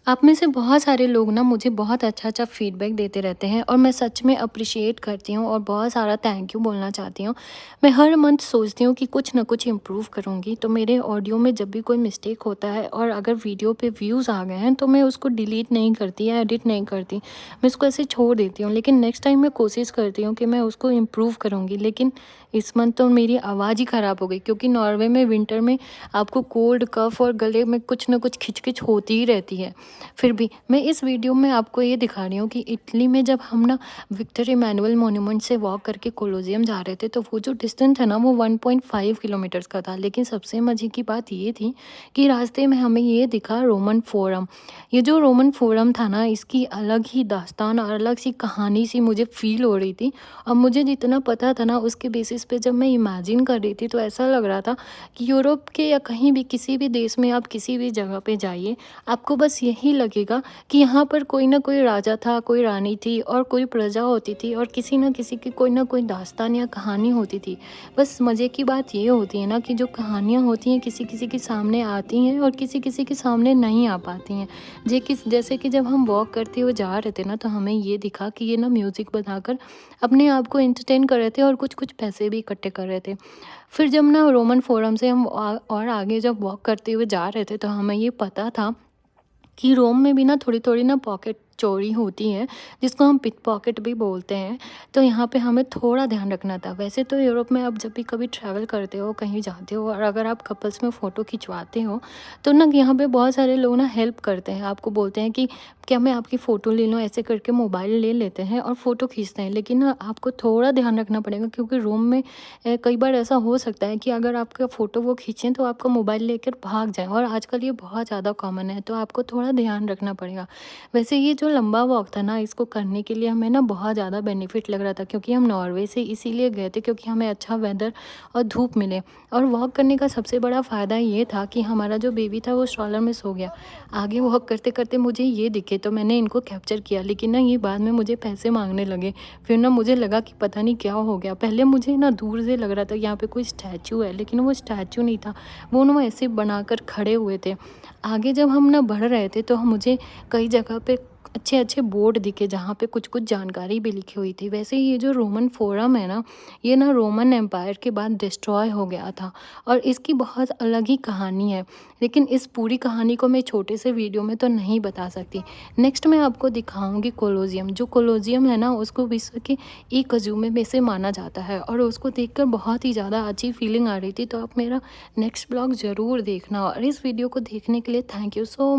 आप में से बहुत सारे लोग ना मुझे बहुत अच्छा-अच्छा फ़ीडबैक देते रहते हैं और मैं सच में अप्रिशिएट करती हूँ और बहुत सारा थैंक यू बोलना चाहती हूँ। मैं हर मंथ सोचती हूँ कि कुछ ना कुछ इम्प्रूव करूँगी, तो मेरे ऑडियो में जब भी कोई मिस्टेक होता है और अगर वीडियो पे व्यूज़ आ गए हैं, तो मैं उसको डिलीट नहीं करती या एडिट नहीं करती। मैं उसको ऐसे छोड़ देती हूँ, लेकिन नेक्स्ट टाइम मैं कोशिश करती हूँ कि मैं उसको इम्प्रूव करूँगी। लेकिन इस मंथ तो मेरी आवाज़ ही ख़राब हो गई, क्योंकि नॉर्वे में विंटर में आपको कोल्ड, कफ़ और गले में कुछ ना कुछ खिच-खिच होती ही रहती है। फिर भी मैं इस वीडियो में आपको ये दिखा रही हूँ कि इटली में जब हम ना विक्टर इमैनुअल मॉन्यूमेंट से वॉक करके कोलोसियम जा रहे थे, तो वो जो डिस्टेंस है ना वो 1.5 किलोमीटर्स का था। लेकिन सबसे मज़े की बात ये थी कि रास्ते में हमें ये दिखा रोमन फोरम। ये जो रोमन फोरम था ना, इसकी अलग ही दास्तान और अलग सी कहानी सी मुझे फ़ील हो रही थी। और मुझे जितना पता था ना, उसके बेसिस पे जब मैं इमेजिन कर रही थी, तो ऐसा लग रहा था कि यूरोप के या कहीं भी किसी भी देश में आप किसी भी जगह पे जाइए, आपको बस यही लगेगा कि यहाँ पर कोई ना कोई राजा था, कोई रानी थी और कोई प्रजा होती थी और किसी न किसी की कोई ना कोई दास्तान या कहानी होती थी। बस मज़े की बात ये होती है ना कि जो कहानियाँ होती हैं किसी-किसी के सामने आती हैं और किसी-किसी के सामने नहीं आ पाती हैं। जैसे कि जब हम वॉक करते हुए जा रहे थे ना, तो हमें ये दिखा कि ये ना म्यूज़िक बनाकर अपने आप को एंटरटेन कर रहे थे और कुछ-कुछ पैसे भी इकट्ठे कर रहे थे। फिर जब ना रोमन फोरम से हम और आगे जब वॉक करते हुए जा रहे थे, तो हमें ये पता था कि रोम में भी ना थोड़ी-थोड़ी ना पॉकेट चोरी होती है, जिसको हम पिक पॉकेट भी बोलते हैं। तो यहाँ पे हमें थोड़ा ध्यान रखना था। वैसे तो यूरोप में आप जब भी कभी ट्रैवल करते हो, कहीं जाते हो और अगर आप कपल्स में फ़ोटो खिंचवाते हो, तो ना यहाँ पे बहुत सारे लोग ना हेल्प करते हैं। आपको बोलते हैं कि क्या मैं आपकी फ़ोटो ले लूँ? ऐसे करके मोबाइल ले लेते हैं और फ़ोटो खींचते हैं। लेकिन ना आपको थोड़ा ध्यान रखना पड़ेगा, क्योंकि रोम में कई बार ऐसा हो सकता है कि अगर आपका फ़ोटो वो खींचें तो आपका मोबाइल लेकर भाग जाएँ, और आजकल ये बहुत ज़्यादा कॉमन है, तो आपको थोड़ा ध्यान रखना पड़ेगा। वैसे ये जो लंबा वॉक था ना, इसको करने के लिए हमें ना बहुत ज़्यादा बेनिफिट लग रहा था, क्योंकि हम नॉर्वे से इसीलिए गए थे क्योंकि हमें अच्छा वेदर और धूप मिले। और वॉक करने का सबसे बड़ा फ़ायदा ये था कि हमारा जो बेबी था वो स्ट्रॉलर में सो गया। आगे वॉक करते-करते मुझे ये दिखे, तो मैंने इनको कैप्चर किया, लेकिन ना ये बाद में मुझे पैसे माँगने लगे। फिर ना मुझे लगा कि पता नहीं क्या हो गया। पहले मुझे ना दूर से लग रहा था यहाँ पे कोई स्टैच्यू है, लेकिन वो स्टैच्यू नहीं था। वो ना ऐसे बनाकर खड़े हुए थे। आगे जब हम ना बढ़ रहे थे, तो मुझे कई जगह पे अच्छे-अच्छे बोर्ड दिखे, जहाँ पे कुछ-कुछ जानकारी भी लिखी हुई थी। वैसे ये जो रोमन फोरम है ना, ये ना रोमन एम्पायर के बाद डिस्ट्रॉय हो गया था और इसकी बहुत अलग ही कहानी है। लेकिन इस पूरी कहानी को मैं छोटे से वीडियो में तो नहीं बता सकती। नेक्स्ट मैं आपको दिखाऊँगी कोलोसियम। जो कोलोसियम है ना, उसको विश्व के एक अजूबे में से माना जाता है और उसको देखकर बहुत ही ज़्यादा अच्छी फीलिंग आ रही थी। तो आप मेरा नेक्स्ट ब्लॉग ज़रूर देखना, और इस वीडियो को देखने के लिए थैंक यू सो मच।